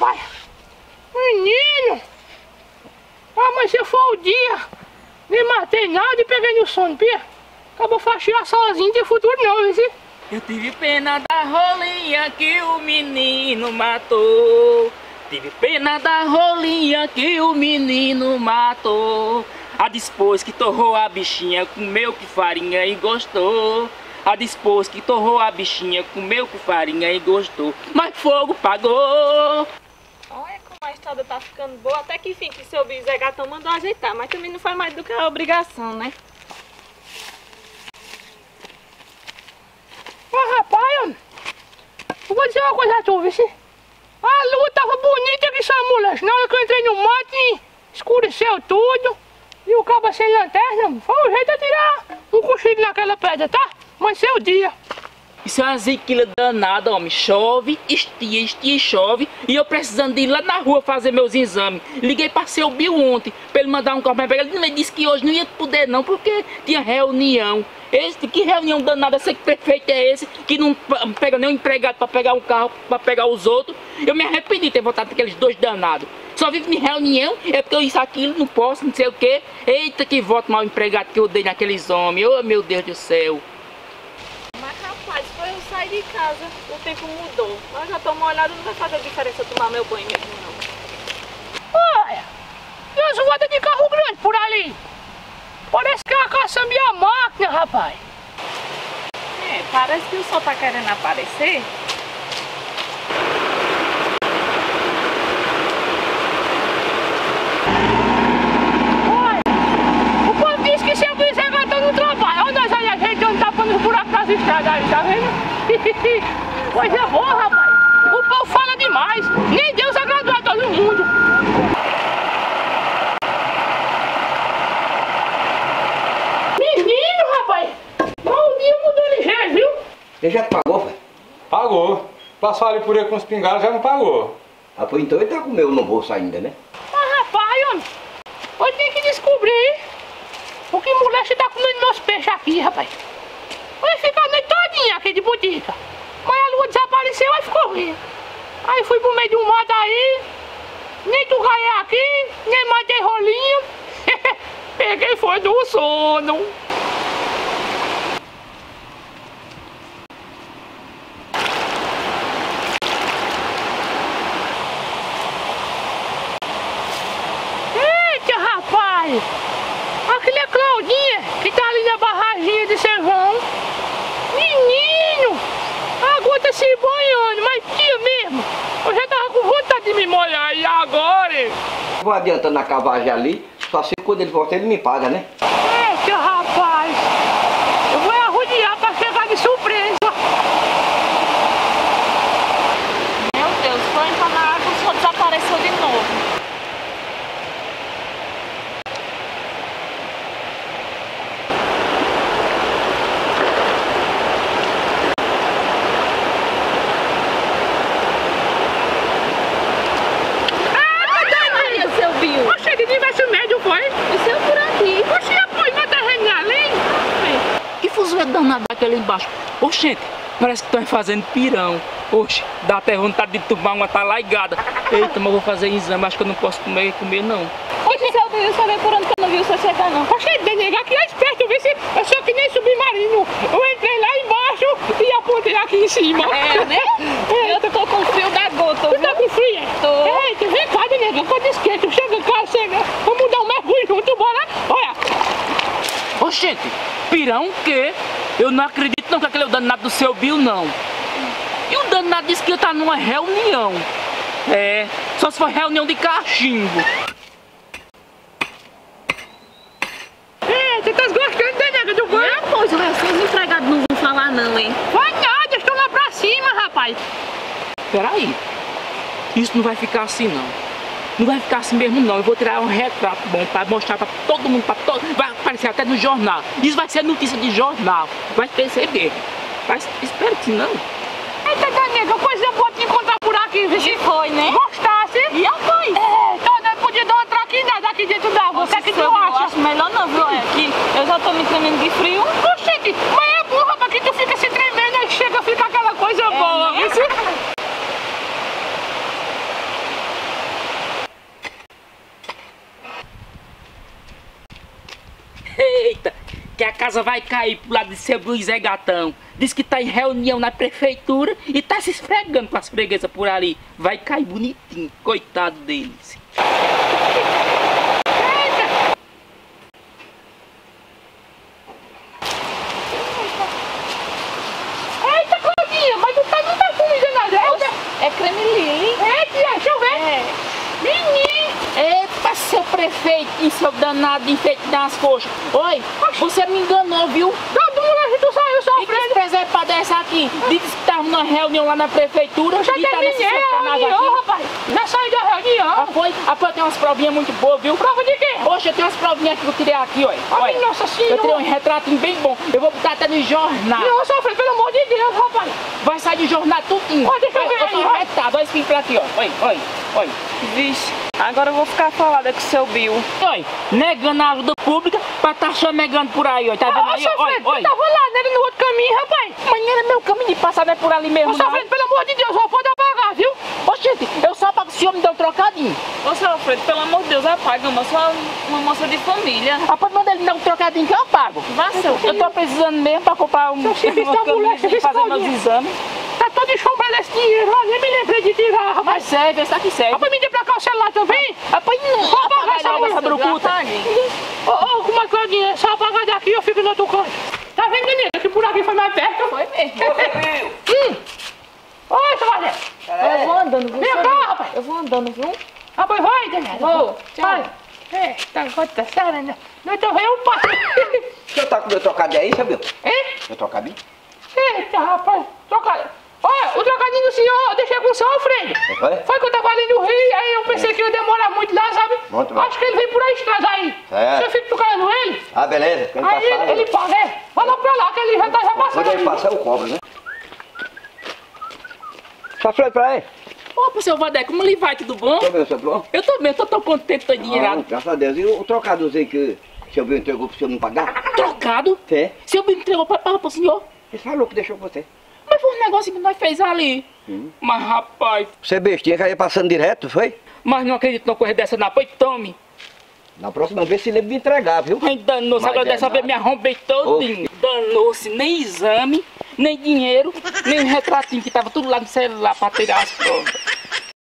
rapaz. Menino. Ah, mas se for o dia. Nem matei nada e peguei no sono, pia. Acabou faxiar sozinho, tem futuro não, viu? Eu tive pena da rolinha que o menino matou. Tive pena da rolinha que o menino matou. A depois que torrou a bichinha, comeu com farinha e gostou. A depois que torrou a bichinha, comeu com farinha e gostou. Mas fogo pagou. Olha como a estrada tá ficando boa. Até que enfim que seu Zé Gatão mandou ajeitar. Mas também não foi mais do que a obrigação, né? Ah, rapaz, eu vou dizer uma coisa a tu, viu? A lua tava bonita que essa mulher. Na hora que eu entrei no mato, escureceu tudo. E o cabo sem lanterna, foi o jeito de tirar um cochilo naquela pedra, tá? Mas seu dia. Isso é uma ziquila danada, homem. Chove, estia e chove. E eu precisando de ir lá na rua fazer meus exames. Liguei para seu Bill ontem, para ele mandar um carro para pegar. Ele me disse que hoje não ia poder não, porque tinha reunião. Que reunião danada, esse prefeito é esse, que não pega nenhum empregado para pegar um carro, para pegar os outros. Eu me arrependi de ter votado aqueles dois danados. Só vive em reunião, é porque eu isso, aquilo, não posso, não sei o quê. Eita, que voto mal empregado que eu dei naqueles homens. Oh, meu Deus do céu. Mas rapaz, foi eu sair de casa, o tempo mudou. Mas já tô molhada, não vai fazer diferença eu tomar meu banho mesmo, não. Olha, e as rodas de carro grande por ali? Parece que é a caçamba e a máquina, rapaz. É, parece que o sol tá querendo aparecer. Olha, o povo diz que seu Zé Gatão não trabalha. Olha nós aí ajeitando, tapando os buracos das estradas aí, tá vendo? Coisa boa, rapaz. O povo fala demais. Nem Deus agradou a todo mundo. Menino, rapaz. O dia mudou ligeiro, viu? Ele já pagou, pai? Pagou. Passou ali por aí com os pingados, já não pagou. Ah, pô, então ele tá com o meu no bolso ainda, né? Mas rapaz, homem, eu tenho que descobrir o que mulher você tá comendo meus peixes aqui, rapaz. Vai ficar a noite todinha aqui de botica. Mas a lua desapareceu, aí ficou ruim. Aí fui pro meio de um mato aí, nem tu ganhei aqui, nem matei rolinho. Peguei foi do sono. Eita, rapaz! Aquele é Claudinha, que tá ali na barraginha de Servão. Menino! A água tá se banhando, mas tia mesmo. Eu já tava com vontade de me molhar, e agora? Vou adiantando na cavagem ali, só assim quando ele volta ele me paga, né? Eita, rapaz! Eu vou arrodear pra chegar de surpresa. Meu Deus, foi entrar na água, o sol desapareceu de novo. Danado daquele embaixo. Oxente, parece que estão fazendo pirão. Oxe, dá até vontade de tomar uma talaigada. Eita, mas eu vou fazer exame, acho que eu não posso comer não. Oxe, seu Bill, você vem por onde que eu não vi você chegar, não? Oxe, negar que é esperto, vê se eu sou que nem submarino. Eu entrei lá embaixo e apontei aqui em cima. É, né? Eu tô com frio da gota. Tu tá com frio? Tô. Eita, vem cá, nega, quando esquenta, chega cá, chega. Vamos dar um mergulho junto, bora? Olha. Oxente, pirão o quê? Eu não acredito não que aquele é o danado do seu Bill, não. E o danado disse que ele tá numa reunião. É, só se for reunião de cachimbo. Ei, você tá gostando, né, nega, do banho? Pois, os empregados não vão falar não, hein? Vai nada, estou lá pra cima, rapaz. Peraí, isso não vai ficar assim, não. Não vai ficar assim mesmo não, eu vou tirar um retrato bom para mostrar para todo mundo, vai aparecer até no jornal. Isso vai ser notícia de jornal, vai perceber. Mas espero que não. Eita, nega, coisa boa te encontrar por aqui, viu? E foi, né? Gostasse? E a foi? É, então nós podia dar uma traquinada aqui dentro da rua, o que é que tu Eu acha? acho melhor não, viu? É que eu já tô me tremendo de frio. Oxente, mas é burra pra que tu fica se tremendo e chega a ficar aquela coisa boa, né? viu? casa vai cair pro lado de seu Luiz Zé Gatão. Diz que tá em reunião na prefeitura e tá se esfregando com as freguesas por ali. Vai cair bonitinho, coitado deles. Eita, Claudinha, mas não tá comida nada. É creme lili. É, tia, deixa eu ver. É. Menino. Epa, seu prefeito e seu danado de enfeite nas coxas. Oi, você me enganou, viu? Todo mundo tu saiu E que sofrendo. presepada é essa aqui? Disse que tava numa reunião lá na prefeitura. Já e tá nessa terminei a sacanagem reunião, aqui. rapaz. Já saí da reunião. Foi, tem umas provinhas muito boas, viu? Prova de quê? Poxa, eu tenho umas provinhas aqui que eu tirei aqui, olha. Ai, nossa Eu senhora. tirei um retratinho bem bom. Eu vou botar até no jornal. Não, sofrendo, pelo amor de Deus, rapaz. Vai sair do jornal tudinho. Ó, deixa eu ver Eu tô aí, ó. retado, olha esse pinto pra aqui, ó. Olha. Vixe, agora eu vou ficar falada com o seu Bill. Olha, negando a ajuda pública pra tá chamegando por aí, ó. Tá vendo Ô, aí? sofrendo, tu tava lá, né, no outro caminho, rapaz. Mas não era meu caminho de passar, não é por ali mesmo, Ô, não. sofrendo, pelo amor de Deus, só pode apagar, viu? Ô, gente, eu só pago se o senhor me der um trocadinho. Ô, seu Alfredo, pelo amor de Deus, apaga, eu sou uma moça de família. Ah, pode mandar ele me dar um trocadinho que eu pago. Vá, seu Eu tô precisando mesmo pra comprar um serviço da mulher, e fazer meus exames. Tá todo enxombado esse dinheiro, ó, nem me lembrei de tirar, rapaz. Mas serve, esse aqui serve. Rapaz, me dê pra cá o celular também. Rapaz, não Só apagar essa logo essa mulher. brucuta. Ô, como é que é o dinheiro? Só apagar daqui e eu fico no outro canto. Tá vendo, menina? Que por aqui foi mais perto. Foi mesmo. Oi, seu Marcelo. Eu vou andando, viu? Vem seu cá, Bill? rapaz. Eu vou andando, viu? Rapaz, vai, Daniela. Vou, tchau. Vai. É, tá conta séria, né? Não tô vendo o pai. O senhor tá com o meu trocadinho aí, sabia? Hein? Meu trocadinho? Eita, rapaz. Trocadinho. Olha, o trocadinho do senhor, eu deixei com o seu Alfredo. Foi? Foi que eu tava ali no Rio, aí eu pensei que ia demorar muito lá, sabe? Muito bem. Acho que ele vem por aí estrada aí. Certo. Você fica tocando ele? Ah, beleza. Quem Aí passar, ele paga, é. Vai lá pra lá, que ele já tá passando. quando ele ali. passar, eu cobro, né? Sofreu pra aí? Opa, seu Vadeco, como lhe vai? Tudo bom? Tô bem, seu bom? Eu tô bem, tô tão contente, tô dinheirado. Graças a Deus. E o trocadozinho que o seu Bill entregou pro senhor não pagar? Trocado? É. Seu me entregou pra pro senhor. Ele falou que deixou pra você. Mas foi um negócio que nós fez ali. Mas, rapaz, Você bestinha que aí passando direto, foi? mas não acredito numa coisa dessa não. Pois tome. Na próxima vez se lembra de entregar, viu? Ai, danou-se, Mas agora é dessa vez nada. me arrombei todinho. Danou-se, nem exame, nem dinheiro, nem retratinho que tava tudo lá no celular pra tirar as provas.